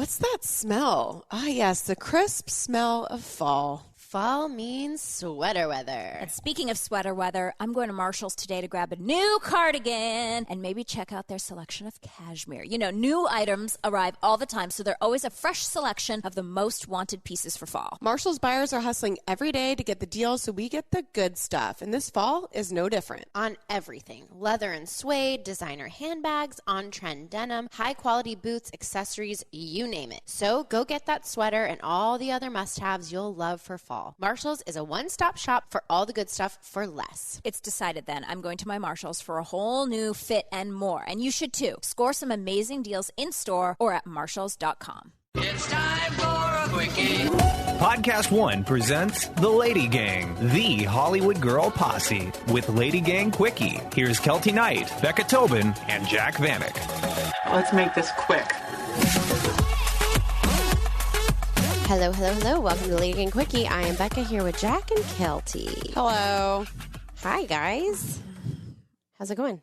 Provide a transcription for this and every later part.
What's that smell? Ah, yes, the crisp smell of fall. Fall means sweater weather. And speaking of sweater weather, I'm going to Marshall's today to grab a new cardigan and maybe check out their selection of cashmere. You know, new items arrive all the time, so they're always a fresh selection of the most wanted pieces for fall. Marshall's buyers are hustling every day to get the deals, so we get the good stuff. And this fall is no different. On everything. Leather and suede, designer handbags, on-trend denim, high-quality boots, accessories, you name it. So go get that sweater and all the other must-haves you'll love for fall. Marshall's is a one-stop shop for all the good stuff for less. It's decided then. I'm going to my Marshall's for a whole new fit and more. And you should too. Score some amazing deals in-store or at marshalls.com. It's time for a Quickie. Podcast One presents The Lady Gang, the Hollywood girl posse, with LadyGang Quickie. Here's Keltie Knight, Becca Tobin, and Jack Vanek. Let's make this quick. Hello, hello, hello. Welcome to LadyGang Quickie. I am Becca here with Jack and Keltie. Hello. Hi, guys. How's it going?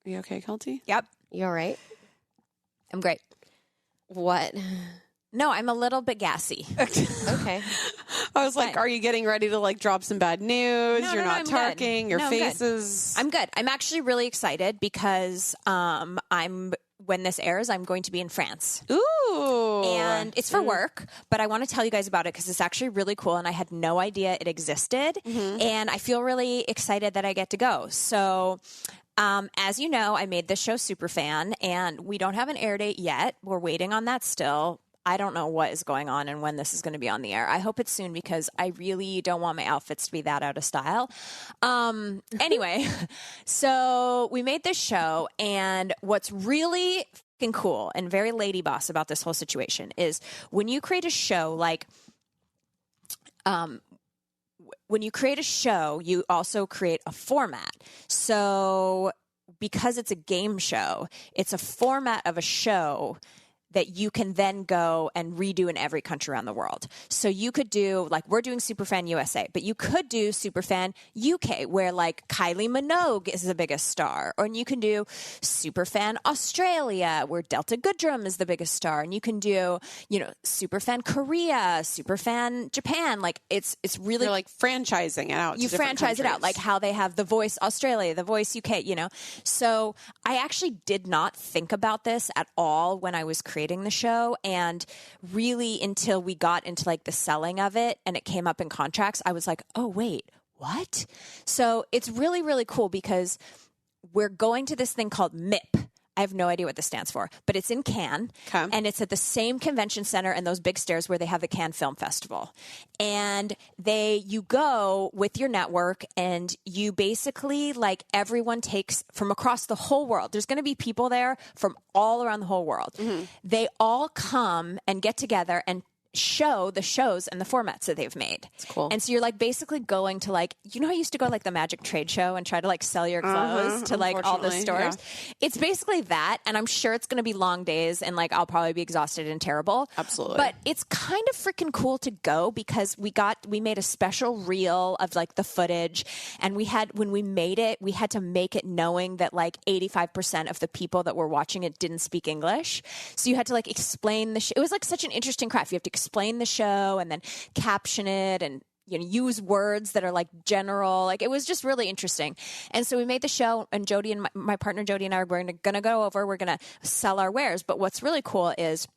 Are you okay, Keltie? Yep. You all right? I'm great. What? No, I'm a little bit gassy. Okay. I was like, Fine. are you getting ready to like drop some bad news? No, You're no, not I'm talking. good. Your No, I'm face good. is... I'm good. I'm actually really excited because when this airs, I'm going to be in France. Ooh. And it's for work, but I want to tell you guys about it because it's actually really cool and I had no idea it existed. And I feel really excited that I get to go. So as you know, I made this show Superfan and we don't have an air date yet. We're waiting on that still. I don't know what is going on and when this is going to be on the air. I hope it's soon because I really don't want my outfits to be that out of style. Anyway, so we made this show, and what's really fucking cool and very lady boss about this whole situation is when you create a show like when you create a show, you also create a format. So because it's a game show, it's a format of a show that you can then go and redo in every country around the world. So you could do, like, we're doing Superfan USA, but you could do Superfan UK, where, like, Kylie Minogue is the biggest star. Or you can do Superfan Australia, where Delta Goodrum is the biggest star. And you can do, you know, Superfan Korea, Superfan Japan. Like, it's really... You're, like, franchising it out to You different franchise it out, countries. like how they have The Voice Australia, The Voice UK, you know? So I actually did not think about this at all when I was creating the show, and really until we got into like the selling of it and it came up in contracts, I was like, oh wait, what? So it's really, really cool because we're going to this thing called MIP. I have no idea what this stands for, but it's in Cannes, and it's at the same convention center and those big stairs where they have the Cannes Film Festival. And you go with your network, and you basically, like, everyone takes from across the whole world. There's going to be people there from all around the whole world. They all come and get together and show the shows and the formats that they've made. It's cool. And so you're like basically going to, like, you know how I used to go to like the Magic Trade Show and try to like sell your clothes to like all the stores? Yeah. It's basically that, and I'm sure it's going to be long days and like I'll probably be exhausted and terrible. Absolutely. But it's kind of freaking cool to go because we made a special reel of like the footage, and when we made it, we had to make it knowing that like 85% of the people that were watching it didn't speak English. So you had to like explain it was like such an interesting craft. You have to explain the show and then caption it and, you know, use words that are like general. Like, it was just really interesting. And so we made the show, and Jody and my partner Jody and I are going to go over. We're going to sell our wares. But what's really cool is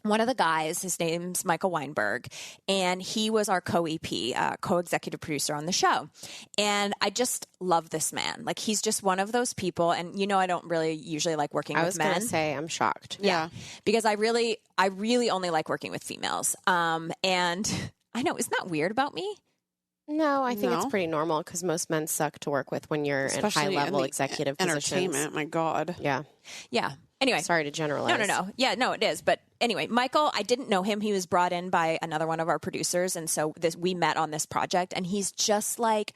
one of the guys, his name's Michael Weinberg, and he was our co-EP, co-executive producer on the show. And I just love this man. Like, he's just one of those people. And, you know, I don't really usually like working with men. I was going to say, I'm shocked. Yeah. Because I really only like working with females. And I know, isn't that weird about me? No, I think it's pretty normal because most men suck to work with when you're Especially in high-level in the executive positions. entertainment, my God. Yeah. Yeah. Anyway. Sorry to generalize. No. Yeah, no, it is. But anyway, Michael, I didn't know him. He was brought in by another one of our producers. And so we met on this project, and he's just like,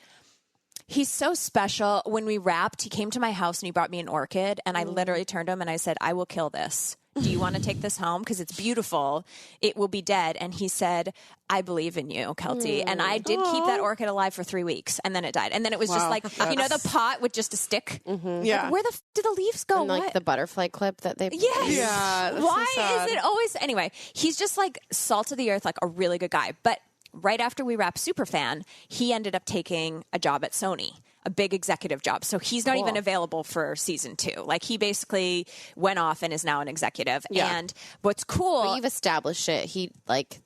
he's so special. When we wrapped, he came to my house and he brought me an orchid, and I literally turned to him and I said, I will kill this do you want to take this home? Because it's beautiful. It will be dead. And he said, I believe in you, Keltie. And I did keep that orchid alive for 3 weeks, and then it died. And then it was just like, you know, the pot with just a stick? Yeah. Like, where the did the leaves go? And like What? the butterfly clip that they Yes. Yeah, that's Why so sad. is it always anyway? He's just like salt of the earth, like a really good guy. But right after we wrapped Superfan, he ended up taking a job at Sony, a big executive job. So he's not even available for season 2. Like he basically went off and is now an executive. Yeah. And what's cool? But you've established it.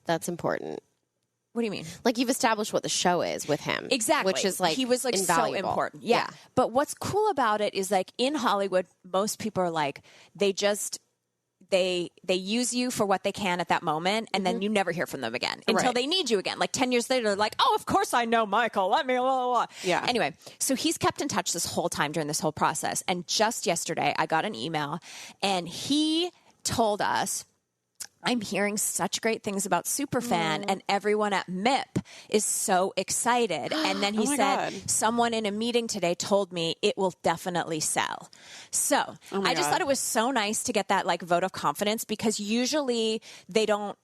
That's important. What do you mean? Like you've established what the show is with him. Exactly. Which is like he was like invaluable. so important. Yeah. But what's cool about it is like in Hollywood, most people are like, they use you for what they can at that moment, and then you never hear from them again until they need you again. Like 10 years later, they're like, oh, of course I know Michael. Let me, blah, blah, blah. Yeah. Anyway, so he's kept in touch this whole time during this whole process. And just yesterday, I got an email, and he told us, I'm hearing such great things about Superfan, and everyone at MIP is so excited. And then he said, someone in a meeting today told me it will definitely sell. So I just thought it was so nice to get that like vote of confidence, because usually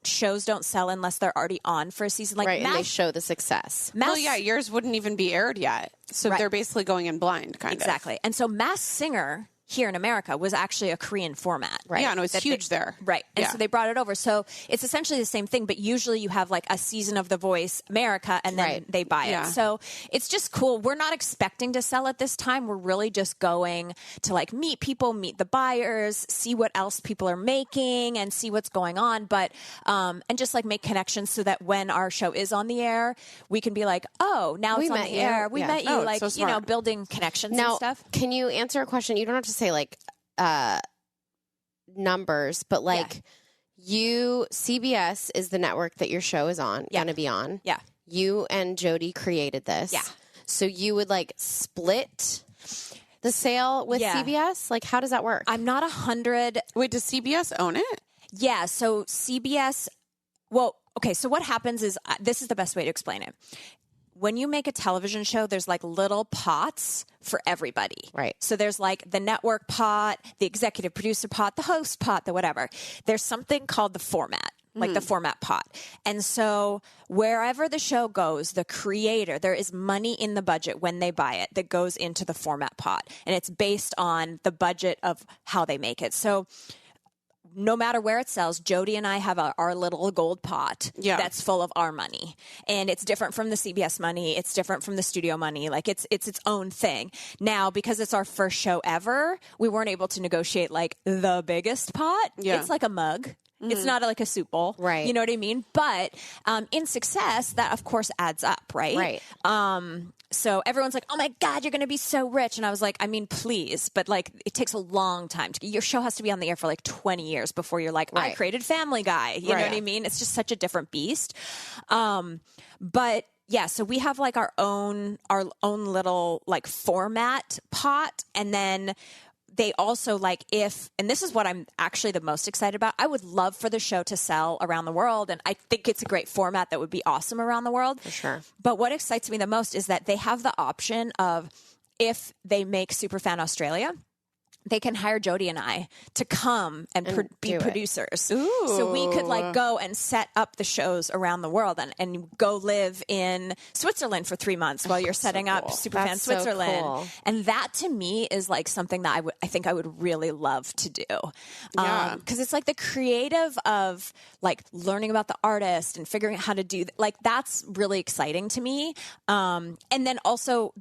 shows don't sell unless they're already on for a season. Like and they show the success. Well, yeah, yours wouldn't even be aired yet. So Right. they're basically going in blind, kind of. Exactly. And so Masked Singer here in America was actually a Korean format. Right. Yeah, and it was huge there. Right. And Yeah. so they brought it over. So it's essentially the same thing, but usually you have like a season of The Voice America and then they buy Yeah. it. So it's just cool. We're not expecting to sell it this time. We're really just going to like meet people, meet the buyers, see what else people are making and see what's going on. But, and just like make connections so that when our show is on the air, we can be like, oh, now We it's on met the you. air. We Yeah. met you, Oh, it's like, so you know, smart. building connections Now, and stuff. can you answer a question? You don't have to say like numbers, but like CBS is the network that your show is on, going to be on. Yeah. You and Jody created this. Yeah. So you would like split the sale with Yeah. CBS? Like, how does that work? I'm not 100. Wait, does CBS own it? Yeah. So CBS, well, okay. So what happens is this is the best way to explain it. When you make a television show, there's like little pots for everybody. Right. So there's like the network pot, the executive producer pot, the host pot, the whatever. There's something called the format. Like the format pot. And so wherever the show goes, the creator, there is money in the budget when they buy it that goes into the format pot. And it's based on the budget of how they make it. So no matter where it sells, Jody and I have our little gold pot that's full of our money. And it's different from the CBS money. It's different from the studio money. Like it's its own thing. Now, because it's our first show ever, we weren't able to negotiate like the biggest pot. Yeah. It's like a mug. It's not like a soup bowl. Right. You know what I mean? But in success, that of course adds up, right? Right. So everyone's like, oh my God, you're going to be so rich. And I was like, I mean, please. But like, it takes a long time. Your show has to be on the air for like 20 years before you're like, I created Family Guy. You know what I mean? It's just such a different beast. But yeah, so we have like our own little like format pot. And then they also like and this is what I'm actually the most excited about. I would love for the show to sell around the world. And I think it's a great format that would be awesome around the world. For sure. But what excites me the most is that they have the option of, if they make Superfan Australia, they can hire Jody and I to come and be producers. So we could like go and set up the shows around the world and go live in Switzerland for 3 months while you're setting up Superfan That's so Switzerland. cool. And that to me is like something that I think I would really love to do. Because it's like the creative of like learning about the artist and figuring out how to do like that's really exciting to me. And then also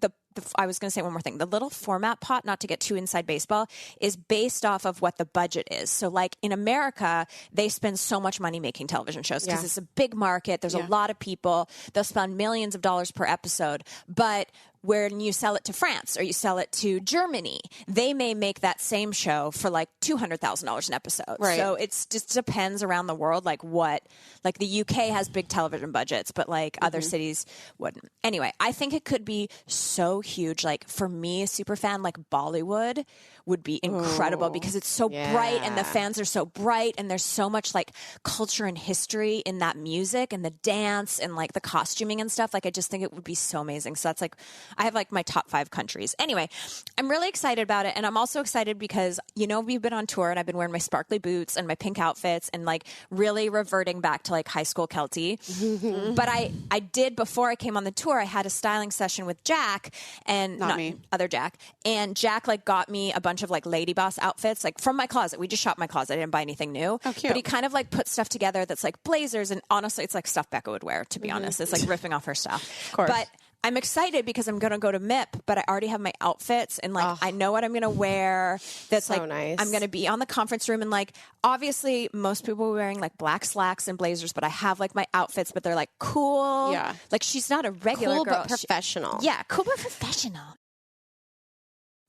I was going to say one more thing. The little format pot, not to get too inside baseball, is based off of what the budget is. So like in America, they spend so much money making television shows because it's a big market. There's a lot of people. They'll spend millions of dollars per episode. But when you sell it to France or you sell it to Germany, they may make that same show for like $200,000 an episode. Right. So it's just depends around the world, like the UK has big television budgets, but like other cities wouldn't. Anyway, I think it could be so huge. Like for me, a super fan, like Bollywood would be incredible because it's so bright and the fans are so bright and there's so much like culture and history in that music and the dance and like the costuming and stuff. Like I just think it would be so amazing. So that's like I have like my top 5 countries. Anyway, I'm really excited about it. And I'm also excited because, we've been on tour and I've been wearing my sparkly boots and my pink outfits and like really reverting back to like high school Keltie. But I did, before I came on the tour, I had a styling session with Jack and not me. Other Jack. And Jack like got me a bunch of like Lady Boss outfits, like from my closet. We just shopped my closet. I didn't buy anything new. Oh, cute. But he kind of like put stuff together that's like blazers. And honestly, it's like stuff Becca would wear, to be honest. It's like ripping off her stuff. Of course. But I'm excited because I'm going to go to MIP, but I already have my outfits and like I know what I'm going to wear. That's so like nice. I'm going to be on the conference room and like obviously most people are wearing like black slacks and blazers, but I have like my outfits, but they're like cool. Yeah. Like she's not a regular Cool girl. but professional. Yeah, cool but professional.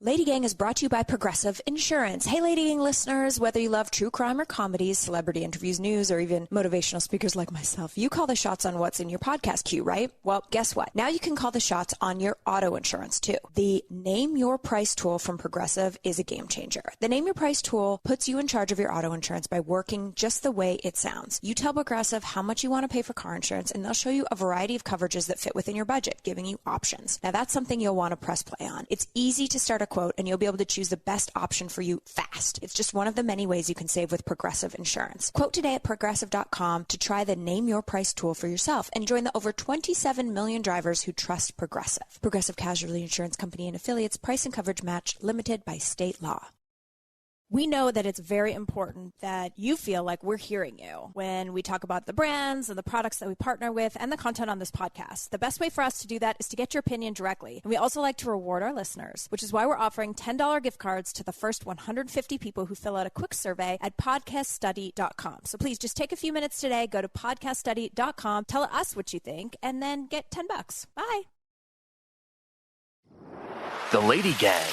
LadyGang is brought to you by Progressive Insurance. Hey, LadyGang listeners, whether you love true crime or comedies, celebrity interviews, news, or even motivational speakers like myself, you call the shots on what's in your podcast queue, right? Well, guess what? Now you can call the shots on your auto insurance, too. The Name Your Price tool from Progressive is a game changer. The Name Your Price tool puts you in charge of your auto insurance by working just the way it sounds. You tell Progressive how much you want to pay for car insurance, and they'll show you a variety of coverages that fit within your budget, giving you options. Now, that's something you'll want to press play on. It's easy to start a quote and you'll be able to choose the best option for you fast. It's just one of the many ways you can save with Progressive Insurance. Quote today at progressive.com to try the Name Your Price tool for yourself and join the over 27 million drivers who trust Progressive. Progressive Casualty Insurance Company and affiliates. Price and coverage match limited by state law. We know that it's very important that you feel like we're hearing you when we talk about the brands and the products that we partner with and the content on this podcast. The best way for us to do that is to get your opinion directly. And we also like to reward our listeners, which is why we're offering $10 gift cards to the first 150 people who fill out a quick survey at podcaststudy.com. So please just take a few minutes today, go to podcaststudy.com, tell us what you think, and then get $10. Bye. The Lady Gang.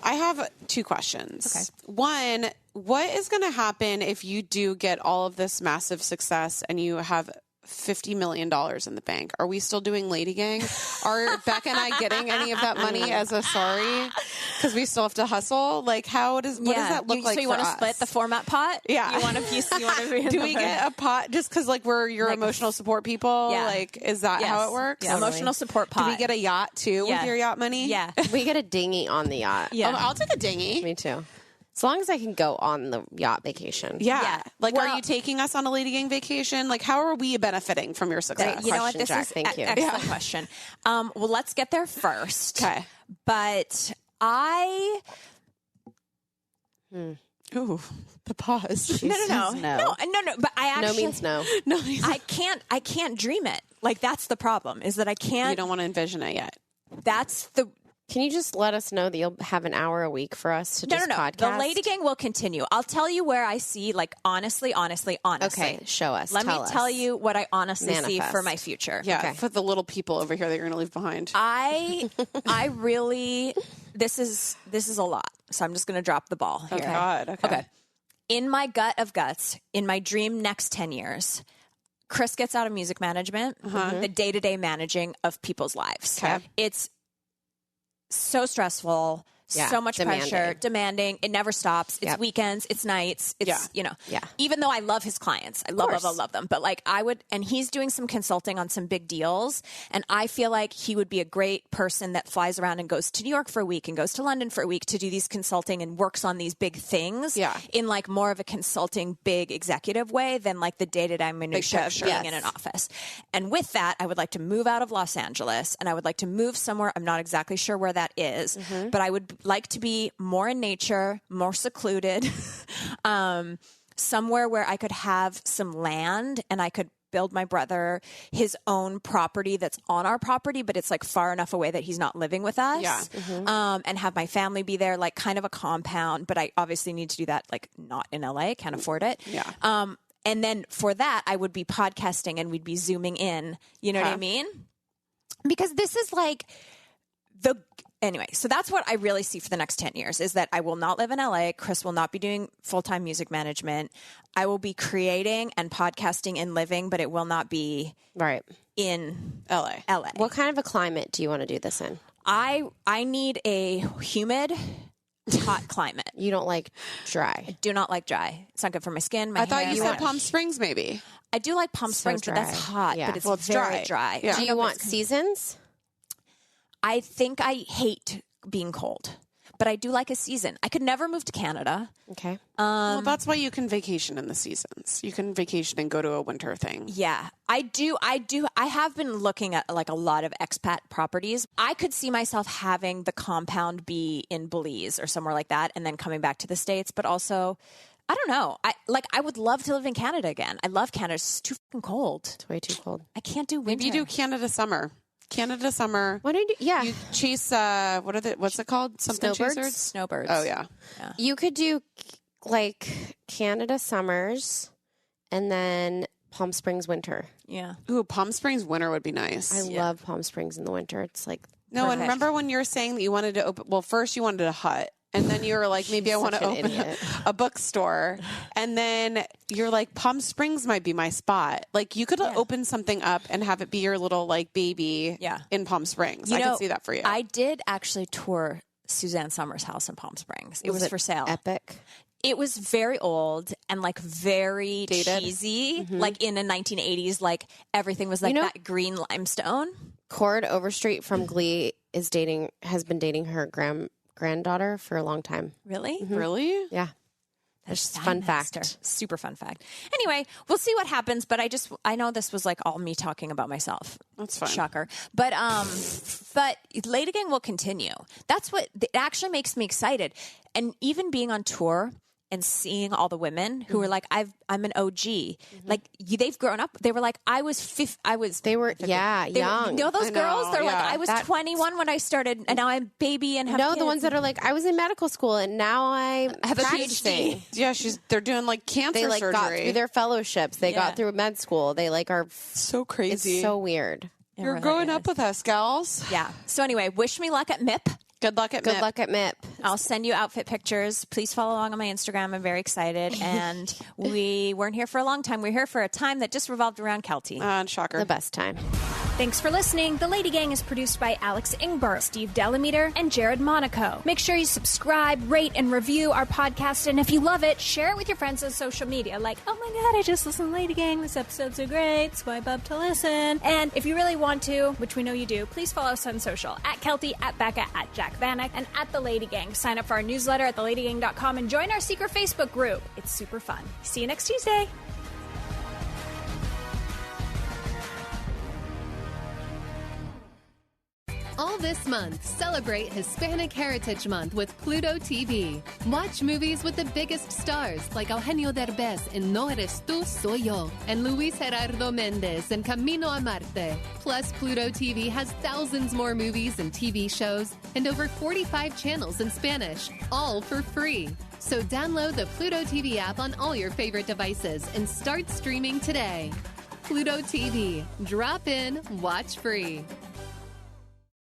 I have 2 questions. Okay. One, what is going to happen if you do get all of this massive success and you have $50 million in the bank? Are we still doing LadyGang? Are Becca and I getting any of that money as a sorry? Because we still have to hustle. Like, what does that look like? So you for want to us? split the format pot? Yeah. You want a piece? You want to do we get a pot just because like we're your emotional support people? Yeah. Like, is that how it works? Yeah, emotional support pot. Do we get a yacht too with your yacht money? Yeah. We get a dinghy on the yacht. Yeah. I'll take a dinghy. Me too. As long as I can go on the yacht vacation. Yeah. Like, Well, are you taking us on a LadyGang vacation? Like, how are we benefiting from your success? You know what? question, This Jack. is Thank you. excellent question. Well, let's get there first. Okay. But Ooh, the pause. No. No. But I actually No means no. No, I can't dream it. Like that's the problem. Is that I can't. you don't want to envision it yet. That's the. Can you just let us know that you'll have an hour a week for us to just podcast? The LadyGang will continue. I'll tell you where I see, like, honestly. Okay, show us. Let me tell you what I honestly see Manifest. for my future. Yeah, Okay. for the little people over here that you're going to leave behind. I really, this is a lot. So I'm just going to drop the ball here. Oh, God. Okay. In my gut of guts, in my dream next 10 years, Chris gets out of music management, the day-to-day managing of people's lives. Okay. It's so stressful, so much pressure, demanding. It never stops. It's weekends, it's nights. It's, even though I love his clients, I love them. But like and he's doing some consulting on some big deals. And I feel like he would be a great person that flies around and goes to New York for a week and goes to London for a week to do these consulting and works on these big things in like more of a consulting, big executive way than like the day-to-day minutia of being in an office. And with that, I would like to move out of Los Angeles and I would like to move somewhere. I'm not exactly sure where that is, but I would like to be more in nature, more secluded, somewhere where I could have some land and I could build my brother his own property that's on our property, but it's like far enough away that he's not living with us. And have my family be there, like kind of a compound, but I obviously need to do that like not in LA, can't afford it. And then for that, I would be podcasting and we'd be zooming in. You know what I mean? Because this is like anyway, so that's what I really see for the next 10 years is that I will not live in LA. Chris will not be doing full-time music management. I will be creating and podcasting and living, but it will not be in LA. What kind of a climate do you want to do this in? I need a humid, hot climate. You don't like dry? I do not like dry. It's not good for my skin. I thought you said Palm Springs maybe. I do like Palm Springs, but that's hot. Yeah. But it's very dry. Yeah. Do you want seasons? I think I hate being cold, but I do like a season. I could never move to Canada. Okay. Well, that's why you can vacation in the seasons. You can vacation and go to a winter thing. Yeah, I do. I have been looking at like a lot of expat properties. I could see myself having the compound be in Belize or somewhere like that and then coming back to the States. But also, I don't know. I would love to live in Canada again. I love Canada. It's too fucking cold. It's way too cold. I can't do winter. Maybe you do Canada summer. Canada summer. What do you do? Yeah. You chase, what's it called? Something Snowbirds? chasers? Snowbirds. Oh, yeah. You could do like Canada summers and then Palm Springs winter. Yeah. Ooh, Palm Springs winter would be nice. I love Palm Springs in the winter. It's like No, Perfect. and remember when you were saying that you wanted to open, well, first you wanted a hut. And then you were like, maybe I want to such an open idiot. a bookstore. And then you're like, Palm Springs might be my spot. Like, you could open something up and have it be your little, like, baby in Palm Springs. I can see that for you. I did actually tour Suzanne Summers' house in Palm Springs. It was for sale. epic. It was very old and like very Dated. cheesy, like in the 1980s. Like everything was like that green limestone. Cord Overstreet from Glee has been dating her granddaughter for a long time. Really? Really? Yeah. That's just a fun Master. fact. Super fun fact. Anyway, we'll see what happens, but I know this was like all me talking about myself. That's fine. Shocker. But LadyGang will continue. That's what it actually makes me excited. And even being on tour and seeing all the women who were like, I'm an OG. Like they've grown up. They were like, I was young. You know those I girls? know, They're like, yeah. I was 21 when I started, and now I'm baby and have No, kids. the ones that are like, I was in medical school and now I have a practicing. PhD. Yeah, they're doing like cancer They like surgery. got through their fellowships. They got through med school. They like are so crazy. It's so weird. You're really growing is. up with us, gals. Yeah. So anyway, wish me luck at MIP. Good luck at Good MIP. luck at MIP. I'll send you outfit pictures. Please follow along on my Instagram. I'm very excited. And we weren't here for a long time. We're here for a time that just revolved around Keltie. Shocker. The best time. Thanks for listening. The Lady Gang is produced by Alex Ingber, Steve Delameter, and Jared Monaco. Make sure you subscribe, rate, and review our podcast. And if you love it, share it with your friends on social media. Like, oh my God, I just listened to Lady Gang. This episode's so great. Swipe up to listen. And if you really want to, which we know you do, please follow us on social. At Keltie, at Becca, at Jack Vanek, and at The Lady Gang. Sign up for our newsletter at theladygang.com and join our secret Facebook group. It's super fun. See you next Tuesday. All this month, celebrate Hispanic Heritage Month with Pluto TV. Watch movies with the biggest stars like Eugenio Derbez in No Eres Tú, Soy Yo, and Luis Gerardo Méndez in Camino a Marte. Plus, Pluto TV has thousands more movies and TV shows and over 45 channels in Spanish, all for free. So download the Pluto TV app on all your favorite devices and start streaming today. Pluto TV. Drop in, watch free.